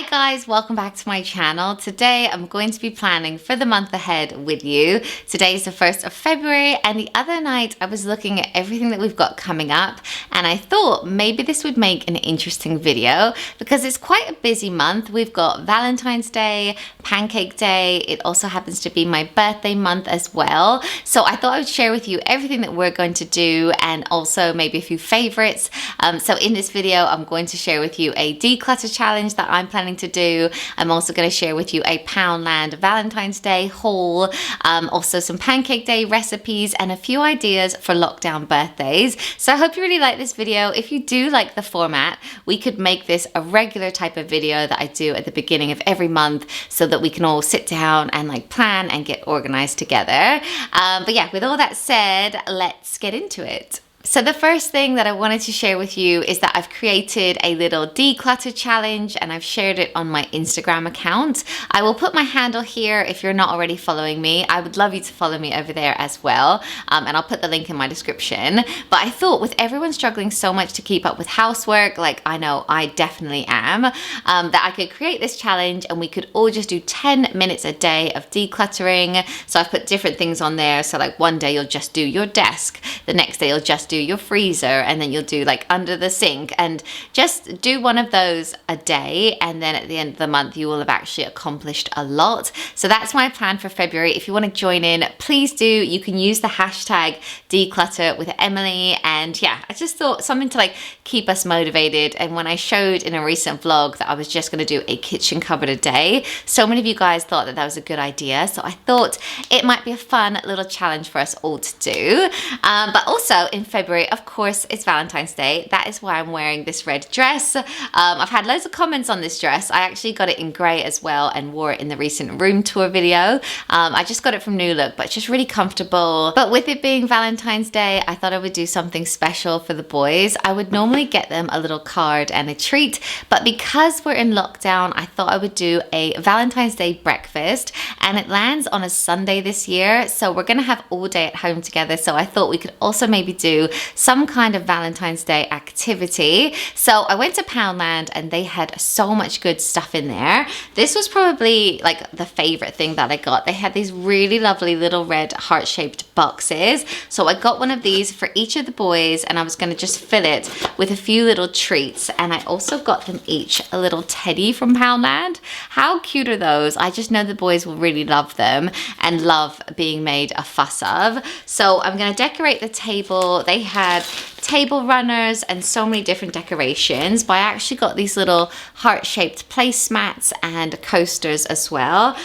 Hi guys, welcome back to my channel. Today I'm going to be planning for the month ahead with you. Today is the 1st of February and the other night I was looking at everything that we've got coming up and I thought maybe this would make an interesting video because it's quite a busy month. We've got Valentine's Day, Pancake Day, it also happens to be my birthday month as well. So I thought I would share with you everything that we're going to do and also maybe a few favorites. So in this video I'm going to share with you a declutter challenge that I'm planning to do. I'm also going to share with you a Poundland Valentine's Day haul, also some Pancake Day recipes and a few ideas for lockdown birthdays. So I hope you really like this video. If you do like the format, we could make this a regular type of video that I do at the beginning of every month so that we can all sit down and like plan and get organized together. But yeah, with all that said, let's get into it. So the first thing that I wanted to share with you is that I've created a little declutter challenge and I've shared it on my Instagram account. I will put my handle here if you're not already following me. I would love you to follow me over there as well. And I'll put the link in my description. But I thought with everyone struggling so much to keep up with housework, like I know I definitely am, that I could create this challenge and we could all just do 10 minutes a day of decluttering. So I've put different things on there. So like one day you'll just do your desk, the next day you'll just do your freezer, and then you'll do like under the sink, and just do one of those a day, and then at the end of the month you will have actually accomplished a lot. So that's my plan for February. If you want to join in, please do. You can use the hashtag declutter with Emily, and yeah, I just thought something to like keep us motivated. And when I showed in a recent vlog that I was just going to do a kitchen cupboard a day, so many of you guys thought that that was a good idea, so I thought it might be a fun little challenge for us all to do. But also in February, of course, it's Valentine's Day. That is why I'm wearing this red dress. I've had loads of comments on this dress. I actually got it in grey as well and wore it in the recent room tour video. I just got it from New Look, but it's just really comfortable. But with it being Valentine's Day, I thought I would do something special for the boys. I would normally get them a little card and a treat, but because we're in lockdown, I thought I would do a Valentine's Day breakfast, and it lands on a Sunday this year. So we're gonna have all day at home together. So I thought we could also maybe do some kind of Valentine's Day activity. So I went to Poundland and they had so much good stuff in there. This was probably like the favorite thing that I got. They had these really lovely little red heart-shaped boxes. So I got one of these for each of the boys and I was gonna just fill it with a few little treats. And I also got them each a little teddy from Poundland. How cute are those? I just know the boys will really love them and love being made a fuss of. So I'm gonna decorate the table. They had table runners and so many different decorations, but I actually got these little heart-shaped placemats and coasters as well.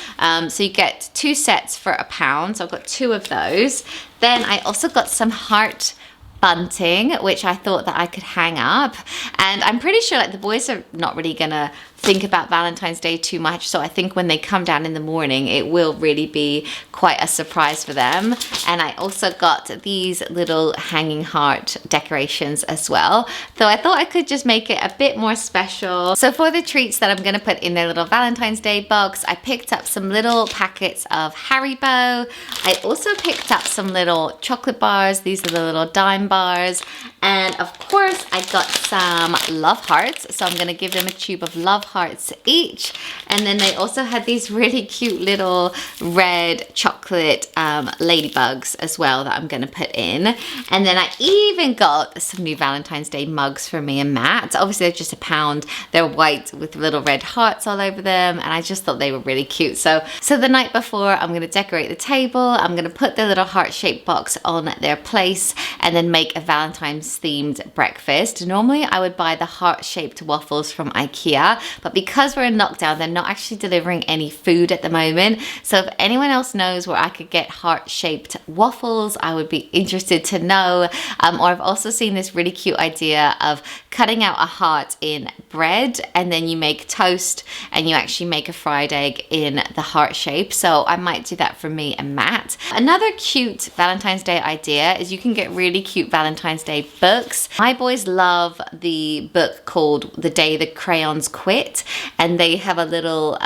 So you get 2 sets for £1, so I've got 2 of those. Then I also got some heart bunting, which I thought that I could hang up, and I'm pretty sure like the boys are not really gonna think about Valentine's Day too much, so I think when they come down in the morning it will really be quite a surprise for them. And I also got these little hanging heart decorations as well, so I thought I could just make it a bit more special. So for the treats that I'm gonna put in their little Valentine's Day box, I picked up some little packets of Haribo. I also picked up some little chocolate bars. These are the little dime bars, and of course I got some love hearts, so I'm gonna give them a tube of love hearts each. And then they also had these really cute little red chocolate ladybugs as well that I'm gonna put in. And then I even got some new Valentine's Day mugs for me and Matt. Obviously they're just £1. They're white with little red hearts all over them, and I just thought they were really cute. So the night before I'm gonna decorate the table, I'm gonna put the little heart-shaped box on their place and then make a Valentine's themed breakfast. Normally I would buy the heart-shaped waffles from IKEA, but because we're in lockdown, they're not actually delivering any food at the moment. So if anyone else knows where I could get heart-shaped waffles, I would be interested to know. Or I've also seen this really cute idea of cutting out a heart in bread and then you make toast and you actually make a fried egg in the heart shape. So I might do that for me and Matt. Another cute Valentine's Day idea is you can get really cute Valentine's Day books. My boys love the book called The Day the Crayons Quit. kit, and they have a little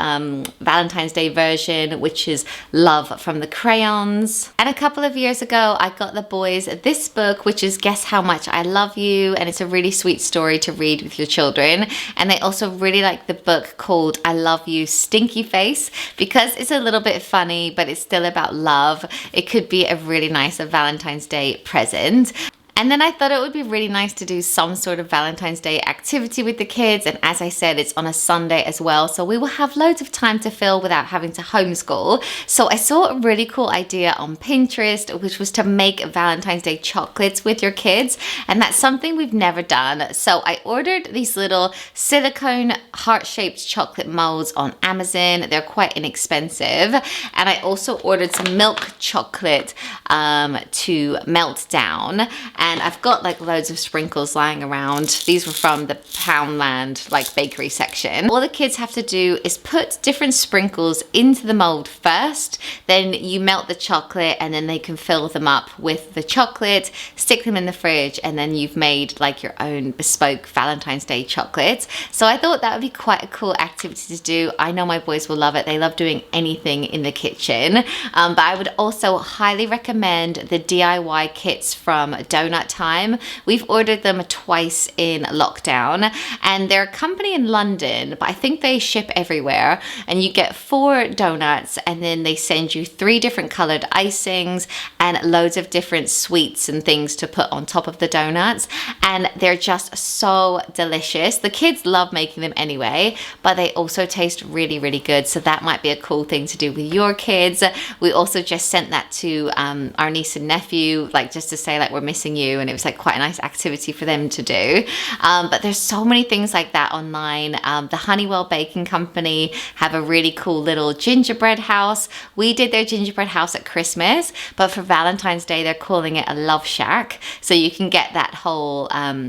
Valentine's Day version, which is Love from the crayons. And a couple of years ago, I got the boys this book, which is Guess How Much I Love You, and it's a really sweet story to read with your children. And they also really like the book called I Love You Stinky Face, because it's a little bit funny, but it's still about love. It could be a really nice Valentine's Day present. And then I thought it would be really nice to do some sort of Valentine's Day activity with the kids. And as I said, it's on a Sunday as well, so we will have loads of time to fill without having to homeschool. So I saw a really cool idea on Pinterest, which was to make Valentine's Day chocolates with your kids. And that's something we've never done. So I ordered these little silicone heart-shaped chocolate molds on Amazon. They're quite inexpensive. And I also ordered some milk chocolate to melt down. And I've got like loads of sprinkles lying around. These were from the Poundland like bakery section. All the kids have to do is put different sprinkles into the mold first, then you melt the chocolate, and then they can fill them up with the chocolate, stick them in the fridge, and then you've made like your own bespoke Valentine's Day chocolate. So I thought that would be quite a cool activity to do. I know my boys will love it. They love doing anything in the kitchen. But I would also highly recommend the DIY kits from Donut Time. We've ordered them twice in lockdown, and they're a company in London, but I think they ship everywhere. And you get 4 donuts, and then they send you 3 different colored icings and loads of different sweets and things to put on top of the donuts. And they're just so delicious. The kids love making them anyway, but they also taste really, really good. So that might be a cool thing to do with your kids. We also just sent that to our niece and nephew, like just to say like we're missing you, and it was like quite a nice activity for them to do. But there's so many things like that online. The Honeywell Baking Company have a really cool little gingerbread house. We did their gingerbread house at Christmas, but for Valentine's Day they're calling it a love shack, so you can get that whole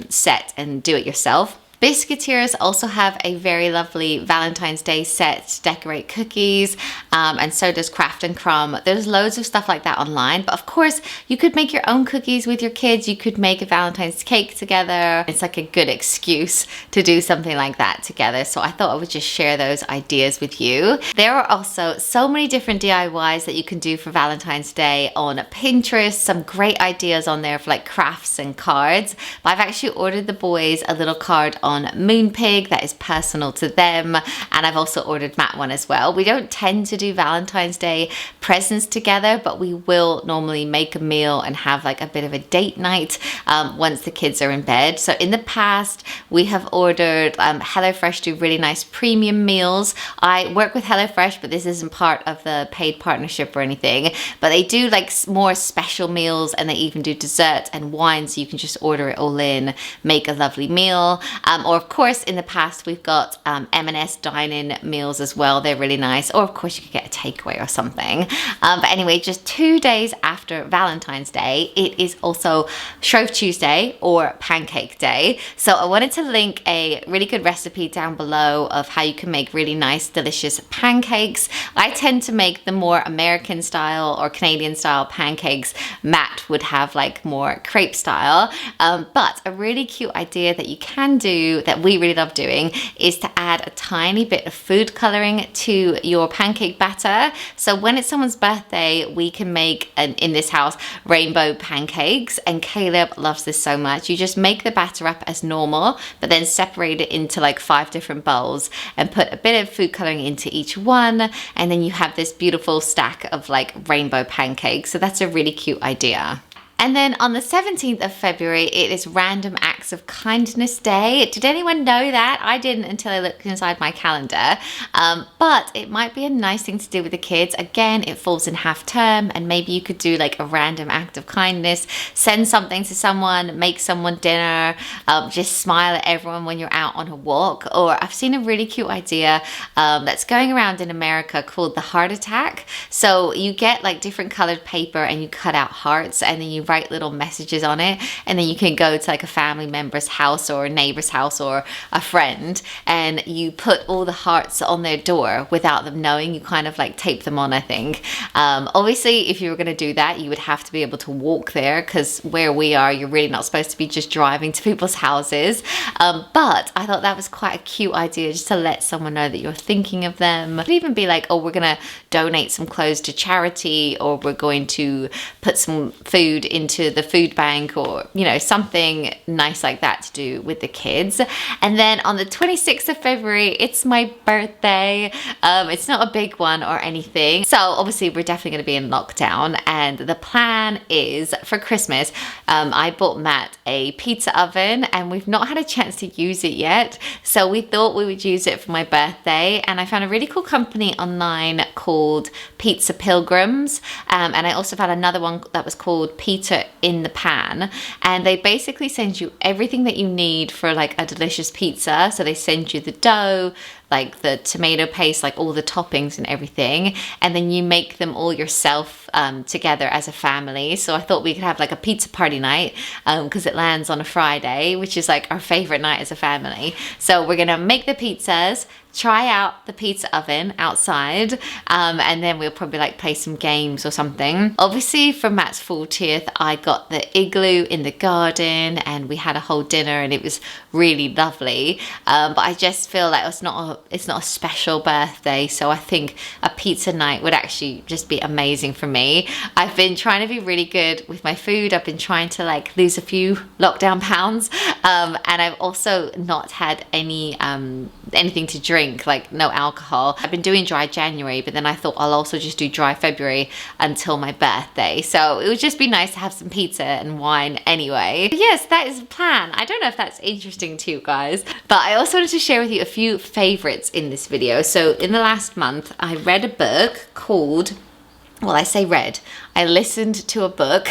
set and do it yourself. Biscuiteers also have a very lovely Valentine's Day set to decorate cookies, and so does Craft and Crumb. There's loads of stuff like that online, but of course you could make your own cookies with your kids. You could make a Valentine's cake together. It's like a good excuse to do something like that together. So I thought I would just share those ideas with you. There are also so many different DIYs that you can do for Valentine's Day on Pinterest. Some great ideas on there for like crafts and cards. But I've actually ordered the boys a little card on Moonpig that is personal to them, and I've also ordered Matt one as well. We don't tend to do Valentine's Day presents together, but we will normally make a meal and have like a bit of a date night once the kids are in bed. So in the past we have ordered HelloFresh do really nice premium meals. I work with HelloFresh, but this isn't part of the paid partnership or anything, but they do like more special meals, and they even do dessert and wine, so you can just order it all in, make a lovely meal. Or of course in the past we've got M&S dine-in meals as well. They're really nice. Or of course you could get a takeaway or something. But anyway, just 2 days after Valentine's Day, it is also Shrove Tuesday or Pancake Day. So I wanted to link a really good recipe down below of how you can make really nice, delicious pancakes. I tend to make the more American style or Canadian style pancakes. Matt would have like more crepe style. But a really cute idea that you can do that we really love doing is to add a tiny bit of food coloring to your pancake batter. So when it's someone's birthday, we can make, in this house, rainbow pancakes, and Caleb loves this so much. You just make the batter up as normal, but then separate it into like 5 different bowls and put a bit of food coloring into each one, and then you have this beautiful stack of like rainbow pancakes. So that's a really cute idea. And then on the 17th of February, it is Random Acts of Kindness Day. Did anyone know that? I didn't until I looked inside my calendar. But it might be a nice thing to do with the kids. Again, it falls in half term, and maybe you could do like a random act of kindness, send something to someone, make someone dinner, just smile at everyone when you're out on a walk. Or I've seen a really cute idea that's going around in America called the heart attack. So you get like different colored paper and you cut out hearts, and then you write little messages on it, and then you can go to like a family member's house or a neighbor's house or a friend, and you put all the hearts on their door without them knowing. You kind of like tape them on, I think. Obviously, if you were going to do that, you would have to be able to walk there, because where we are, you're really not supposed to be just driving to people's houses. But I thought that was quite a cute idea, just to let someone know that you're thinking of them. It could even be like, oh, we're gonna donate some clothes to charity, or we're going to put some food into the food bank, or you know, something nice like that to do with the kids. And then on the 26th of February, it's my birthday. It's not a big one or anything, so obviously we're definitely going to be in lockdown, and the plan is for Christmas, I bought Matt a pizza oven, and we've not had a chance to use it yet, so we thought we would use it for my birthday. And I found a really cool company online called Pizza Pilgrims, and I also found another one that was called Pizza in the Pan, and they basically send you everything that you need for like a delicious pizza. So they send you the dough, like the tomato paste, like all the toppings and everything, and then you make them all yourself together as a family. So I thought we could have like a pizza party night, because it lands on a Friday, which is like our favorite night as a family. So we're gonna make the pizzas, try out the pizza oven outside, and then we'll probably like play some games or something. Obviously for Matt's 40th, I got the igloo in the garden, and we had a whole dinner, and it was really lovely. But I just feel like it's not a special birthday, so I think a pizza night would actually just be amazing for me. I've been trying to be really good with my food. I've been trying to like lose a few lockdown pounds, and I've also not had anything to drink, like no alcohol. I've been doing dry January, but then I thought I'll also just do dry February until my birthday. So it would just be nice to have some pizza and wine anyway. But yes, that is the plan. I don't know if that's interesting to you guys, but I also wanted to share with you a few favorites in this video. So in the last month, I read a book called, well, I say read, I listened to a book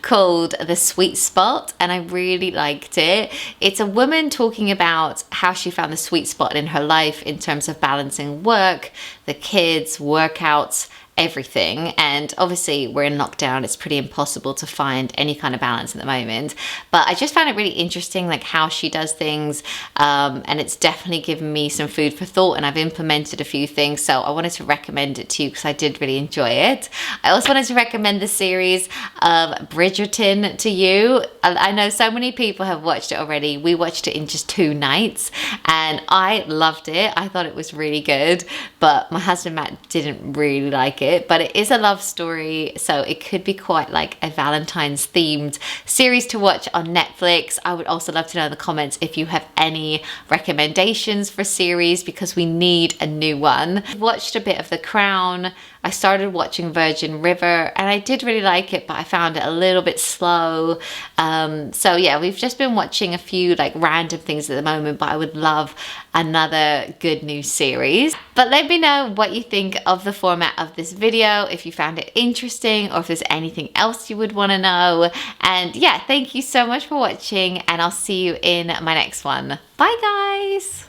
called The Sweet Spot, and I really liked it. It's a woman talking about how she found the sweet spot in her life in terms of balancing work, the kids, workouts, everything. And obviously we're in lockdown, it's pretty impossible to find any kind of balance at the moment, but I just found it really interesting, like how she does things, and it's definitely given me some food for thought, and I've implemented a few things, so I wanted to recommend it to you because I did really enjoy it. I also wanted to recommend the series of Bridgerton to you. I know so many people have watched it already. We watched it in just 2 nights, and I loved it. I thought it was really good, but my husband Matt didn't really like it. But it is a love story, so it could be quite like a Valentine's themed series to watch on Netflix. I would also love to know in the comments if you have any recommendations for series, because we need a new one. I've watched a bit of The Crown. I started watching Virgin River, and I did really like it, but I found it a little bit slow. So yeah, we've just been watching a few like random things at the moment, but I would love another good new series. But let me know what you think of the format of this video, if you found it interesting, or if there's anything else you would want to know. And yeah, thank you so much for watching, and I'll see you in my next one. Bye guys!